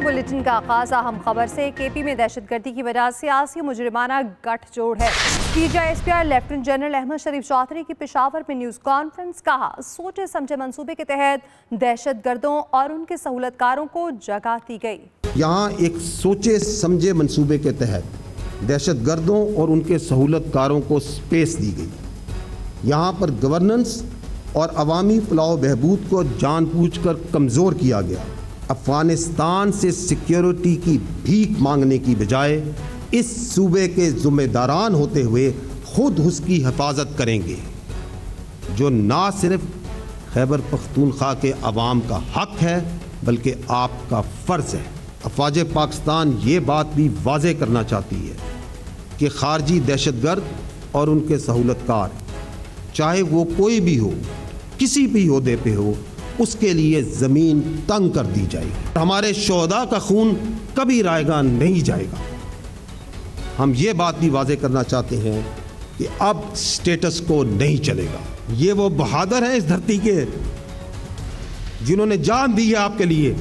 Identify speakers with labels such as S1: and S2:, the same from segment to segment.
S1: Bulletin का आगाज अहम खबर से। केपी में दहशत गर्दी की वजह सियासी मुजरिमाना गठजोड़ है। PJSPR लेफ्टिनेंट जनरल अहमद शरीफ चौधरी की पेशावर में न्यूज़ कॉन्फ्रेंस। कहा, सोचे समझे मंसूबे के तहत दहशत गर्दों और उनके सहूलतकारों को जगह दी गई।
S2: यहाँ एक सोचे समझे मंसूबे के तहत दहशत गर्दों और उनके सहूलतकारों को स्पेस दी गई। यहाँ पर गवर्नेंस और अवामी फलाह बहबूद को जानबूझकर कमज़ोर किया गया। अफगानिस्तान से सिक्योरिटी की भीख मांगने की बजाय इस सूबे के ज़िम्मेदारान होते हुए खुद उसकी हिफाजत करेंगे, जो ना सिर्फ खैबर पख्तूनख्वा के अवाम का हक है बल्कि आपका फ़र्ज़ है। अफवाज पाकिस्तान ये बात भी वाज़ेह करना चाहती है कि खारजी दहशतगर्द और उनके सहूलतकार, चाहे वो कोई भी हो, किसी भी ओहदे पे हो, उसके लिए ज़मीन तंग कर दी जाएगी। हमारे शोहदा का खून कभी रायगा नहीं जाएगा। हम ये बात भी वाज़ेह करना चाहते हैं कि अब स्टेटस को नहीं चलेगा। ये वो बहादुर हैं इस धरती के जिन्होंने जान दी है आपके लिए।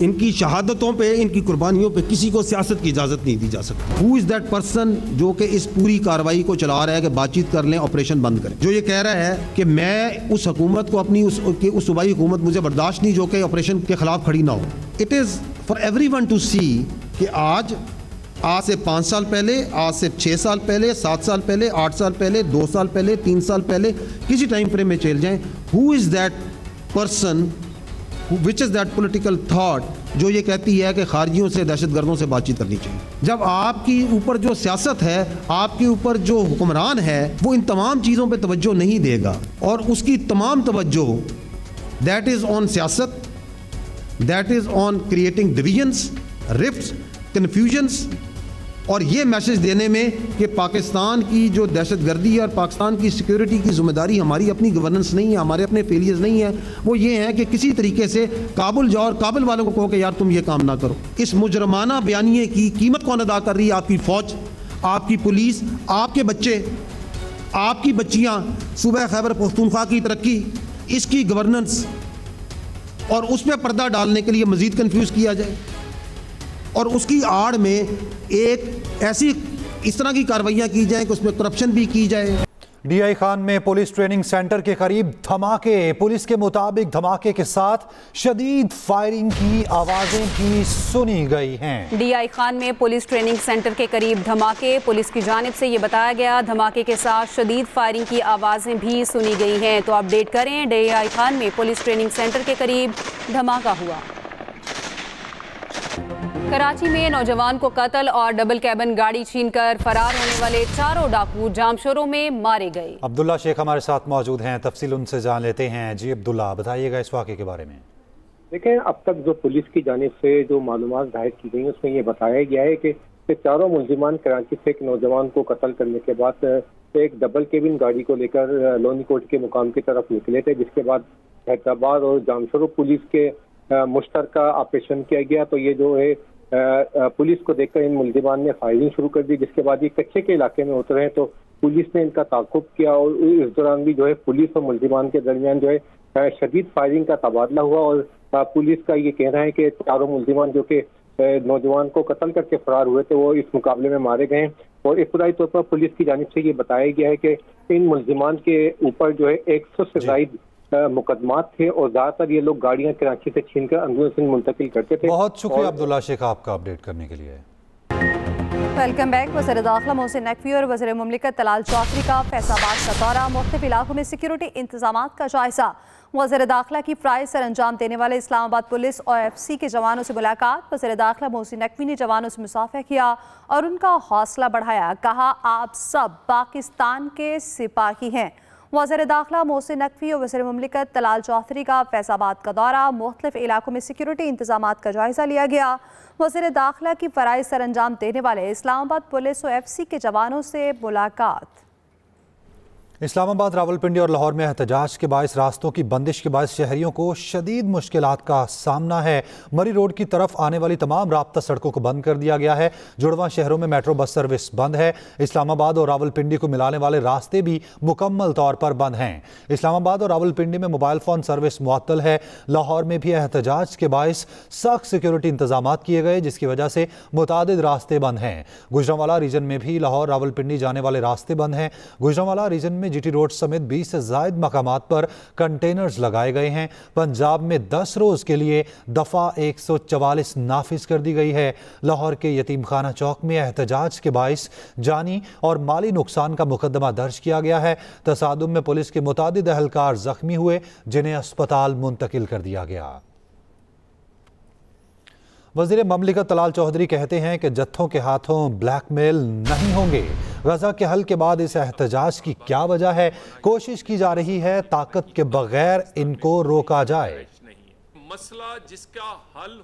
S2: इनकी शहादतों पे, इनकी कुर्बानियों पे किसी को सियासत की इजाज़त नहीं दी जा सकती। हु इज़ दैट पर्सन जो कि इस पूरी कार्रवाई को चला रहा है कि बातचीत कर लें, ऑपरेशन बंद करें, जो ये कह रहा है कि मैं उस हुकूमत को अपनी उस सूबाई हुकूमत मुझे बर्दाश्त नहीं जो कि ऑपरेशन के खिलाफ खड़ी ना हो। It is for everyone to see कि आज से 5 साल पहले, आज से 6 साल पहले, 7 साल पहले, 8 साल पहले, 2 साल पहले, 3 साल पहले, किसी टाइम फ्रेम में चल जाएं, who is that person, which is that political thought जो ये कहती है कि खारजियों से, दहशत गर्दों से बातचीत करनी चाहिए। जब आपकी ऊपर जो सियासत है, आपके ऊपर जो हुक्मरान है, वो इन तमाम चीज़ों पे तवज्जो नहीं देगा और उसकी तमाम तवज्जो दैट इज़ ऑन सियासत, that is on creating divisions, rifts, confusions, और ये मैसेज देने में कि पाकिस्तान की जो दहशत गर्दी और पाकिस्तान की सिक्योरिटी की जिम्मेदारी हमारी अपनी गवर्नेंस नहीं है, हमारे अपने फेलियर्स नहीं है, वो ये है कि किसी तरीके से काबुल जाओ और काबुल वालों को कहो कि यार तुम ये काम ना करो। इस मुजरमाना बयानिए की कीमत कौन अदा कर रही है? आपकी फ़ौज, आपकी पुलिस, आपके बच्चे, आपकी बच्चियाँ। सूबा खैबर पख्तूनख्वा की तरक्की, इसकी गवर्नेंस, और उस पर पर्दा डालने के लिए मज़ीद कन्फ्यूज़ किया जाए और उसकी आड़ में एक ऐसी इस तरह की कार्रवाइयाँ की जाएं कि उसमें करप्शन भी की जाए।
S3: DI खान में पुलिस ट्रेनिंग सेंटर के करीब धमाके। पुलिस के मुताबिक धमाके के साथ शदीद फायरिंग की आवाजें भी सुनी गई हैं।
S4: DI खान में पुलिस ट्रेनिंग सेंटर के करीब धमाके। पुलिस की जानिब से ये बताया गया, धमाके के साथ शदीद फायरिंग की आवाजें भी सुनी गई हैं। तो अपडेट करें, DI खान में पुलिस ट्रेनिंग सेंटर के करीब धमाका हुआ। कराची में नौजवान को कत्ल और डबल कैबिन गाड़ी छीनकर फरार होने वाले 4 डाकू जामशोरों में मारे गए।
S3: अब्दुल्ला शेख हमारे साथ मौजूद हैं, तफसील उनसे जान लेते हैं। जी अब्दुल्ला, बताइएगा इस वाक़े के बारे में।
S5: देखें, अब तक जो पुलिस की जानिब से जो मालूमात जाहिर की गई उसमें ये बताया गया है कि 4 मुलजिमान कराची से एक नौजवान को कत्ल करने के बाद एक डबल केबिन गाड़ी को लेकर लोनी कोट के मुकाम की तरफ निकले थे, जिसके बाद हैदराबाद और जामशोरों पुलिस के मुश्तरका ऑपरेशन किया गया। तो ये जो है पुलिस को देखकर इन मुलजिमान ने फायरिंग शुरू कर दी, जिसके बाद ये कच्चे के इलाके में उतरे तो पुलिस ने इनका ताक़ुब किया और इस दौरान भी जो है पुलिस और मुलजिमान के दरमियान जो है शदीद फायरिंग का तबादला हुआ और पुलिस का ये कहना है कि 4 मुलजिमान जो कि नौजवान को कत्ल करके फरार हुए थे वो इस मुकाबले में मारे गए। और इब्तदाई तौर पर पुलिस की जानिब से ये बताया गया है कि इन मुलजिमान के ऊपर जो है 100 से ज़ायद मुकदमात थे और ज़्यादातर ये लोग गाड़ियाँ कराची से छीनकर अंदरूनी सिंध मुंतकिल करते थे।
S3: बहुत शुक्रिया अब्दुल्ला शेख आपका अपडेट करने के लिए।
S1: Welcome back. वज़ीर दाखिला मोहसिन नकवी और वज़ीर मुमलिकत तलाल चौधरी का फैसलाबाद का दौरा। मुख्तलिफ इलाकों में सिक्योरिटी इंतजामात का जायजा। वज़ीर दाखिला की फ़राइज़ सर अंजाम देने वाले इस्लामाबाद पुलिस और FC के जवानों से मुलाकात। वज़ीर दाखिला मोहसिन नकवी ने जवानों से मुसाफ़ा किया और उनका हौसला बढ़ाया। कहा, आप सब पाकिस्तान के सिपाही हैं। वज़ीर दाखिला मोहसिन नकवी और वज़ीर मुमलिकत तलाल चौधरी का फैसलाबाद का दौरा। मुख्तलिफ इलाकों में सिक्योरिटी इंतजामात का जायजा लिया गया। वज़ीर दाखिला की फ़राइज़ सर अंजाम देने वाले इस्लामाबाद पुलिस और FC के जवानों से मुलाकात।
S3: اسلام آباد، راولپنڈی اور لاہور میں احتجاج کے باعث راستوں کی بندش کے باعث شہریوں کو شدید مشکلات کا سامنا ہے۔ مری روڈ کی طرف آنے والی تمام رابطہ سڑکوں کو بند کر دیا گیا ہے۔ جڑواں شہروں میں میٹرو بس سروس بند ہے۔ اسلام آباد اور راولپنڈی کو ملانے والے راستے بھی مکمل طور پر بند ہیں۔ اسلام آباد اور راولپنڈی میں موبائل فون سروس معطل ہے۔ لاہور میں بھی احتجاج کے باعث سخت سیکیورٹی انتظامات کیے گئے، جس کی وجہ سے متعدد راستے بند ہیں۔ گوجرانوالہ ریجن میں بھی لاہور راولپنڈی جانے والے راستے بند ہیں۔ گوجرانوالہ ریجن میں جی ٹی روڈ سمیت 20 سے زائد مقامات پر کنٹینرز لگائے گئے ہیں۔ پنجاب میں 10 روز کے لیے دفعہ 144 نافذ کر دی گئی ہے۔ لاہور کے یتیم خانہ چوک میں احتجاج کے باعث جانی اور مالی نقصان کا مقدمہ درج کیا گیا ہے۔ تصادم میں پولیس کے متعدد اہلکار زخمی ہوئے، جنہیں اسپتال منتقل کر دیا گیا۔ وزیر مملکت طلال چودھری کہتے ہیں کہ جتھوں کے ہاتھوں بلیک میل نہیں ہوں گے۔ غزہ کے حل کے بعد اس احتجاج کی کیا وجہ ہے؟ کوشش کی جا رہی ہے طاقت کے بغیر ان کو روکا جائے۔
S6: مسئلہ جس کا حل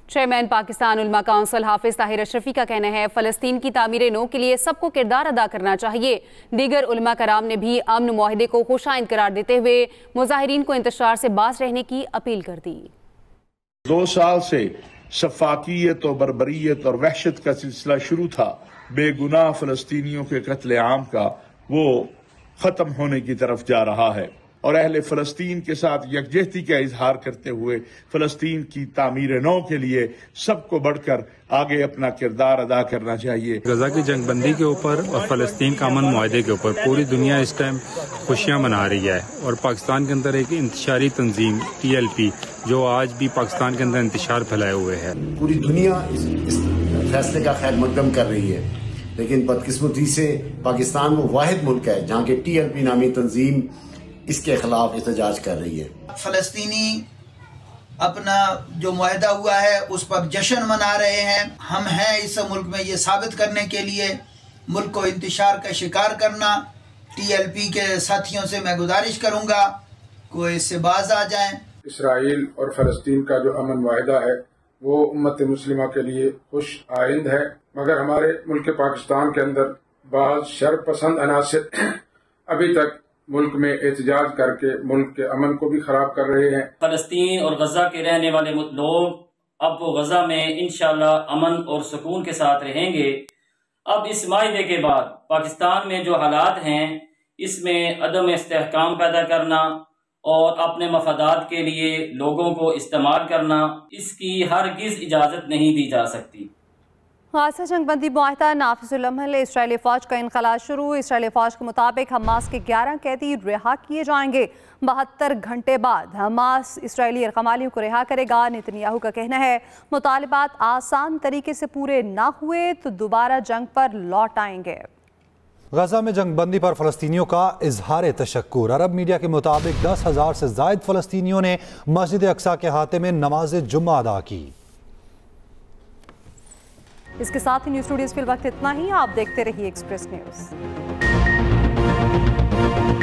S4: چیئرمین پاکستان علماء کونسل حافظ طاہر اشرفی کا کہنا ہے فلسطین کی تعمیر نو کے لیے سب کو کردار ادا کرنا چاہیے۔ دیگر علماء کرام نے بھی امن معاہدے کو خوش آئند قرار دیتے ہوئے مظاہرین کو انتشار سے باز رہنے کی اپیل کر دی۔
S7: 2 سال سے سفاکیت اور بربریت اور وحشت کا سلسلہ شروع تھا، بے گناہ فلسطینیوں کے قتل عام کا، وہ ختم ہونے کی طرف جا رہا ہے، اور اہل فلسطین کے ساتھ یکجہتی کا اظہار کرتے ہوئے فلسطین کی تعمیر نو کے لیے سب کو بڑھ کر آگے اپنا کردار ادا کرنا چاہیے۔
S8: غزہ کی جنگ بندی کے اوپر اور فلسطین کا امن معاہدے کے اوپر پوری دنیا اس ٹائم خوشیاں منا رہی ہے، اور پاکستان کے اندر ایک انتشاری تنظیم TLP جو آج بھی پاکستان کے اندر انتشار پھیلائے ہوئے ہے،
S9: پوری دنیا اس فیصلے کا خیر مقدم کر رہی ہے، لیکن بدقسمتی سے پاکستان وہ واحد ملک ہے جہاں کے TLP نامی تنظیم اس کے خلاف احتجاج کر رہی ہے۔
S10: فلسطینی اپنا جو معاہدہ ہوا ہے اس پر جشن منا رہے ہیں۔ ہم ہیں اس ملک میں یہ ثابت کرنے کے لیے ملک کو انتشار کا شکار کرنا۔ TLP کے ساتھیوں سے میں گزارش کروں گا کہ وہ اس سے باز آ جائیں۔
S11: اسرائیل اور فلسطین کا جو امن معاہدہ ہے وہ امت مسلمہ کے لیے خوش آئند ہے، مگر ہمارے ملک پاکستان کے اندر بعض شر پسند عناصر ابھی تک ملک میں احتجاج کر کے ملک کے امن کو بھی خراب کر رہے ہیں۔
S12: فلسطین اور غزہ کے رہنے والے لوگ اب وہ غزہ میں انشاءاللہ امن اور سکون کے ساتھ رہیں گے۔ اب اس معاہدے کے بعد پاکستان میں جو حالات ہیں اس میں عدم استحکام پیدا کرنا اور اپنے مفادات کے لیے لوگوں کو استعمال کرنا، اس کی ہرگز اجازت نہیں دی جا سکتی۔
S1: غزہ جنگ بندی معاہدہ نافذ العمل، اسرائیلی فوج کا انخلا شروع۔ اسرائیلی فوج کے مطابق حماس کے 11 قیدی رہا کیے جائیں گے۔ 72 گھنٹے بعد حماس اسرائیلی یرغمالیوں کو رہا کرے گا۔ نتنیاہو کا کہنا ہے مطالبات آسان طریقے سے پورے نہ ہوئے تو دوبارہ جنگ پر لوٹ آئیں گے۔
S3: غزہ میں جنگ بندی پر فلسطینیوں کا اظہار تشکر۔ عرب میڈیا کے مطابق 10,000 سے زائد فلسطینیوں نے مسجد اقصی کے احاطے میں نماز جمعہ ادا کی۔
S1: اس کے ساتھ ہی نیوز اسٹوڈیوز فی الوقت اتنا ہی۔ آپ دیکھتے رہیے ایکسپریس نیوز۔